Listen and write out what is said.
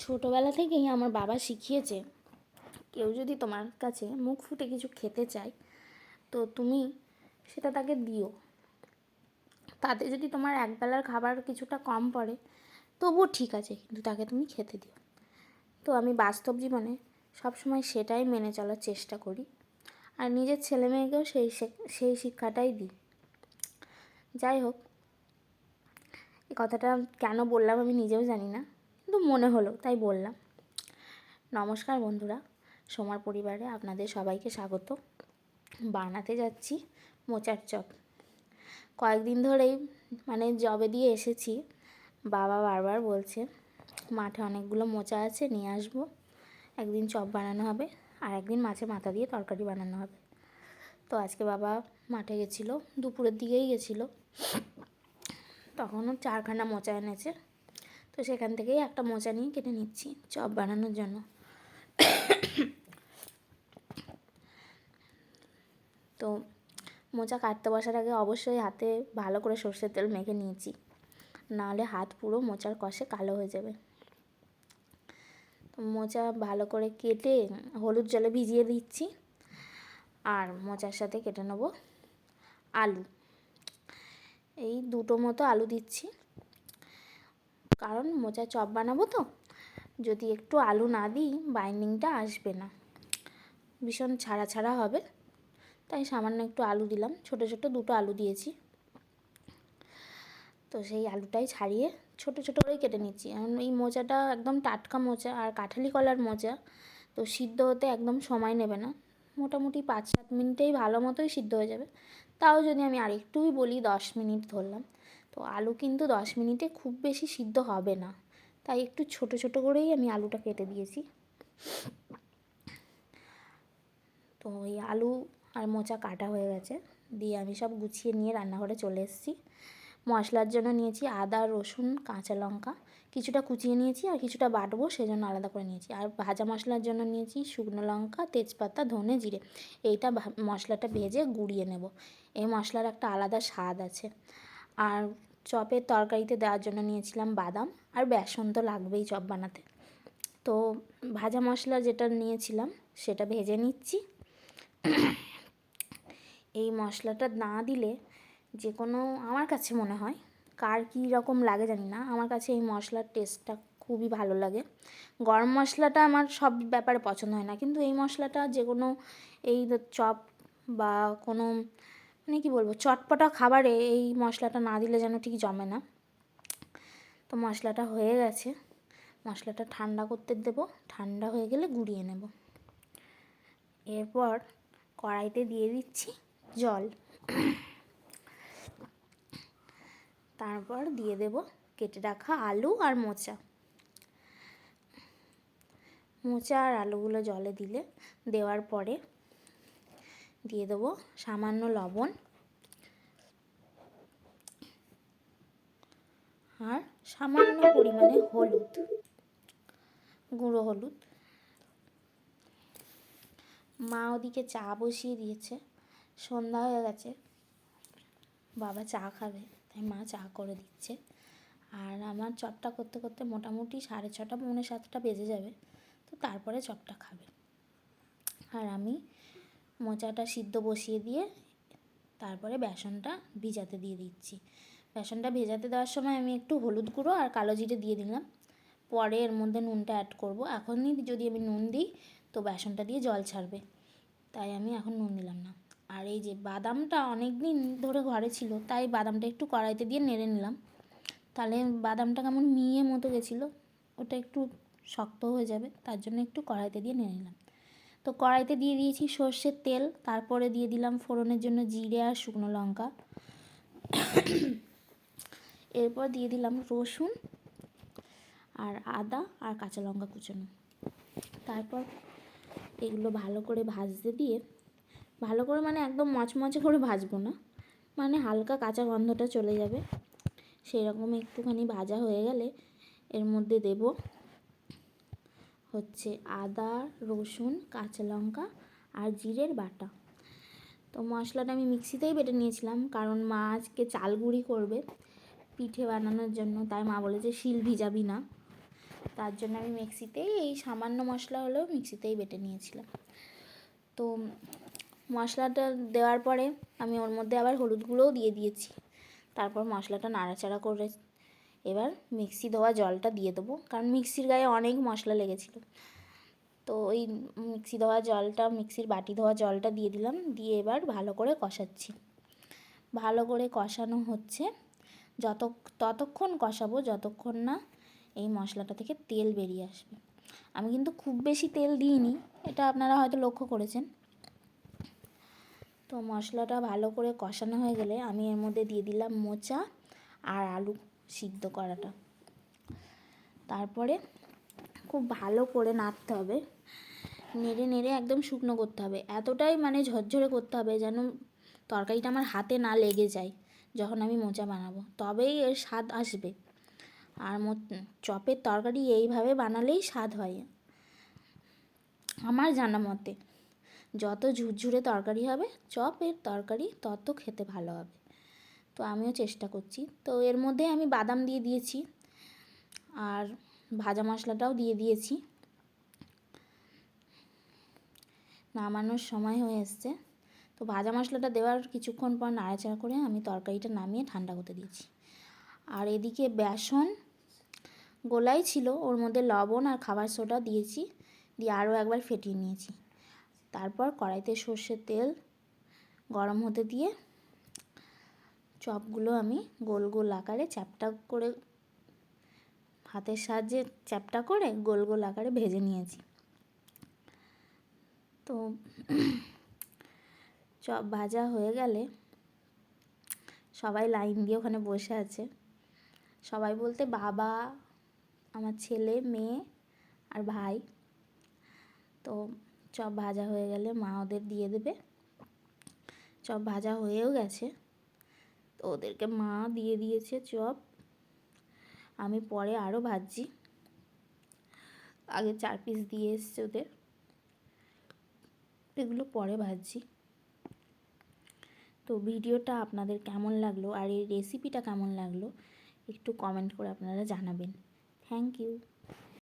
ছোটোবেলা থেকেই আমার বাবা শিখিয়েছে, কেউ যদি তোমার কাছে মুখ ফুটে কিছু খেতে চায় তো তুমি সেটা তাকে দিও। তাতে যদি তোমার একবেলার খাবার কিছুটা কম পড়ে তবুও ঠিক আছে, কিন্তু তাকে তুমি খেতে দিও। তো আমি বাস্তব জীবনে সবসময় সেটাই মেনে চলার চেষ্টা করি, আর নিজের ছেলে মেয়েকেও সেই শিক্ষাটাই দিই। যাই হোক, এই কথাটা কেন বললাম আমি নিজেও জানি না, কিন্তু মনে হলো তাই বললাম। নমস্কার বন্ধুরা, সোমার পরিবারে আপনাদের সবাইকে স্বাগত। বানাতে যাচ্ছি মোচার চপ। কয়েকদিন ধরেই জবে দিয়ে এসেছি, বাবা বারবার বলছে মাঠে অনেকগুলো মোচা আছে, নিয়ে আসবো, একদিন চপ বানানো হবে আর একদিন মাছে মাথা দিয়ে তরকারি বানানো হবে। তো আজকে বাবা মাঠে গেছিলো, দুপুরের দিকেই গেছিলো, তখনও 4খানা মোচা এনেছে। তো সেখান থেকেই একটা মোচা নিয়ে কেটে নিচ্ছি চপ বানানোর জন্য। তো মোচা কাটতে বসার আগে অবশ্যই হাতে ভালো করে সর্ষের তেল মেখে নিয়েছি, নাহলে হাত পুরো মোচার কষে কালো হয়ে যাবে। তো মোচা ভালো করে কেটে হলুদ জলে ভিজিয়ে দিচ্ছি, আর মোচার সাথে কেটে নেবো আলু। এই 2টো মতো আলু দিচ্ছি, কারণ মোচার চপ বানাবো তো, যদি একটু আলু না দিই বাইন্ডিংটা আসবে না, ভীষণ ছাড়া ছাড়া হবে। তাই সামান্য একটু আলু দিলাম, ছোটো ছোটো 2টো আলু দিয়েছি। তো সেই আলুটাই ছাড়িয়ে ছোটো ছোটো করেই কেটে নিচ্ছি। এখন এই মোচাটা একদম টাটকা মোচা আর কাঁঠালি কলার মোচা, তো সিদ্ধ হতে একদম সময় নেবে না, মোটামুটি 5-7 মিনিটেই ভালো মতোই সিদ্ধ হয়ে যাবে। তাও যদি আমি আরেকটুই বলি 10 মিনিট ধরলাম, তো আলু কিন্তু 10 মিনিটে খুব বেশি সিদ্ধ হবে না, তাই একটু ছোটো ছোটো করেই আমি আলুটা কেটে দিয়েছি। তো এই আলু আর মোচা কাটা হয়ে গেছে, দিয়ে আমি সব গুছিয়ে নিয়ে রান্নাঘরে চলে এসেছি। মশলার জন্য নিয়েছি আদা, রসুন, কাঁচা লঙ্কা, কিছুটা কুচিয়ে নিয়েছি আর কিছুটা বাটবো সেজন্য আলাদা করে নিয়েছি। আর ভাজা মশলার জন্য নিয়েছি শুকনো লঙ্কা, তেজপাতা, ধনে, জিরে। এইটা মশলাটা ভেজে গুঁড়িয়ে নেব, এই মশলার একটা আলাদা স্বাদ আছে। আর চপের তরকারিতে দেওয়ার জন্য নিয়েছিলাম বাদাম, আর বেসন তো লাগবেই চপ বানাতে। তো ভাজা মশলা যেটা নিয়েছিলাম সেটা ভেজে নিচ্ছি। এই মশলাটা না দিলে যে কোনো, আমার কাছে মনে হয়, কার কী রকম লাগে জানি না, আমার কাছে এই মশলার টেস্টটা খুবই ভালো লাগে। গরম মশলাটা আমার সব ব্যাপারে পছন্দ হয় না, কিন্তু এই মশলাটা যে কোনো এই চপ বা কোনো কী বলবো চটপটা খাবারে এই মশলাটা না দিলে যেন ঠিক জমে না। তো মশলাটা হয়ে গেছে, মশলাটা ঠান্ডা করতে দেবো, ঠান্ডা হয়ে গেলে গুঁড়িয়ে নেব। এরপর কড়াইতে দিয়ে দিচ্ছি জল, তারপর দিয়ে দেব কেটে রাখা আলু আর মোচা। মোচা আর আলুগুলো জলে দেওয়ার পরে দিয়ে দেবো সামান্য লবণ আর সামান্য পরিমাণে হলুদ, গুঁড়ো হলুদ। মা ওদিকে চা বসিয়ে দিয়েছে, সন্ধ্যা হয়ে গেছে, বাবা চা খাবে তাই মা চা করে দিচ্ছে। আর আমার চপটা করতে করতে মোটামুটি 6:30 পৌনে 7টা বেজে যাবে, তো তারপরে চপটা খাবে। আর আমি মোচাটা সিদ্ধ বসিয়ে দিয়ে তারপরে বেসনটা ভিজাতে দিয়ে দিচ্ছি। বেসনটা ভেজাতে দেওয়ার সময় আমি একটু হলুদ গুঁড়ো আর কালো জিরে দিয়ে দিলাম, পরে এর মধ্যে নুনটা অ্যাড করব। এখনই যদি আমি নুন দিই তো বেসনটা দিয়ে জল ছাড়বে, তাই আমি এখন নুন দিলাম না। আর এই যে বাদামটা অনেক দিন ধরে ঘরে ছিল, তাই বাদামটা একটু কড়াইতে দিয়ে নেড়ে নিলাম, তাহলে বাদামটা কেমন মিয়ে মতো গেছিলো, ওটা একটু শক্ত হয়ে যাবে, তার জন্য একটু কড়াইতে দিয়ে নেড়ে নিলাম। তো কড়াইতে দিয়ে দিয়েছি সর্ষের তেল, তারপরে দিয়ে দিলাম ফোড়নের জন্য জিরে আর শুকনো লঙ্কা, এরপর দিয়ে দিলাম রসুন আর আদা আর কাঁচা লঙ্কা কুচানো। তারপর এগুলো ভালো করে ভাজতে দিয়ে, ভালো করে একদম মচমচে করে ভাজবো না, হালকা কাঁচা গন্ধটা চলে যাবে, সেই রকম একটুখানি ভাজা হয়ে গেলে এর মধ্যে দেব হচ্ছে আদা, রসুন, কাঁচা লঙ্কা আর জিরের বাটা। তো মশলাটা আমি মিক্সিতেই বেটে নিয়েছিলাম, কারণ মা আজকে চাল গুঁড়ি করবে পিঠে বানানোর জন্য, তাই মা বলেছে শিল ভিজাবি না। তার জন্য আমি মিক্সিতেই এই সামান্য মশলা হলেও মিক্সিতেই বেটে নিয়েছিলাম। তো মশলাটা দেওয়ার পরে আমি ওর মধ্যে আবার হলুদ গুঁড়োও দিয়ে দিয়েছি। তারপর মশলাটা নাড়াচাড়া করে এবার মিক্সি ধোয়া জলটা দিয়ে দেবো, কারণ মিক্সির গায়ে অনেক মশলা লেগেছিলো। তো ওই মিক্সি ধোয়া জলটা, মিক্সির বাটি ধোয়া জলটা দিয়ে দিলাম, দিয়ে এবার ভালো করে কষাচ্ছি। ভালো করে কষানো হচ্ছে, ততক্ষণ কষাবো যতক্ষণ না এই মশলাটা থেকে তেল বেরিয়ে আসবে। আমি কিন্তু খুব বেশি তেল দিইনি, এটা আপনারা হয়তো লক্ষ্য করেছেন। তো মশলাটা ভালো করে কষানো হয়ে গেলে আমি এর মধ্যে দিয়ে দিলাম মোচা আর আলু সিদ্ধ করাটা। তারপরে খুব ভালো করে নাড়তে হবে, নেড়ে নেড়ে একদম শুকনো করতে হবে, এতটাই মানে ঝরঝরে করতে হবে যেন তরকারিটা আমার হাতে না লেগে যায় যখন আমি মোচা বানাবো, তবেই এর স্বাদ আসবে। আর চপের তরকারি এইভাবে বানালেই স্বাদ হয় আমার জানা মতে। যত ঝুরঝুরে তরকারি হবে চপের তরকারি তত খেতে ভালো হবে। তো আমিও চেষ্টা করছি। তো এর মধ্যে আমি বাদাম দিয়ে দিয়েছি আর ভাজা মশলাটাও দিয়ে দিয়েছি। নামানোর সময় হয়ে এসছে। তো ভাজা মশলাটা দেওয়ার কিছুক্ষণ পর নাড়াচাড়া করে আমি তরকারিটা নামিয়ে ঠান্ডা করতে দিয়েছি। আর এদিকে বেসন গোলাই ছিল, ওর মধ্যে লবণ আর খাবার সোডা দিয়েছি, দিয়ে আরও একবার ফেটিয়ে নিয়েছি। তারপর কড়াইতে সর্ষের তেল গরম হতে দিয়ে চপগুলো আমি গোল গোল আকারে চ্যাপ্টা করে, হাতের সাহায্যে চ্যাপ্টা করে গোল গোল আকারে ভেজে নিয়েছি। তো চপ ভাজা হয়ে গেলে সবাই লাইন দিয়ে ওখানে বসে আছে, সবাই বলতে বাবা, আমার ছেলে, মেয়ে আর ভাই। তো চপ ভাজা হয়ে গেলে মা ওদের দিয়ে দেবে। চপ ভাজা হয়েও গেছে, তো ওদেরকে মা দিয়ে দিয়েছে চপ। আমি পরে আরও ভাজছি, আগে 4 পিস দিয়ে এসছে ওদের, এগুলো পরে ভাজছি। তো ভিডিওটা আপনাদের কেমন লাগলো আর এই রেসিপিটা কেমন লাগলো একটু কমেন্ট করে আপনারা জানাবেন। Thank you.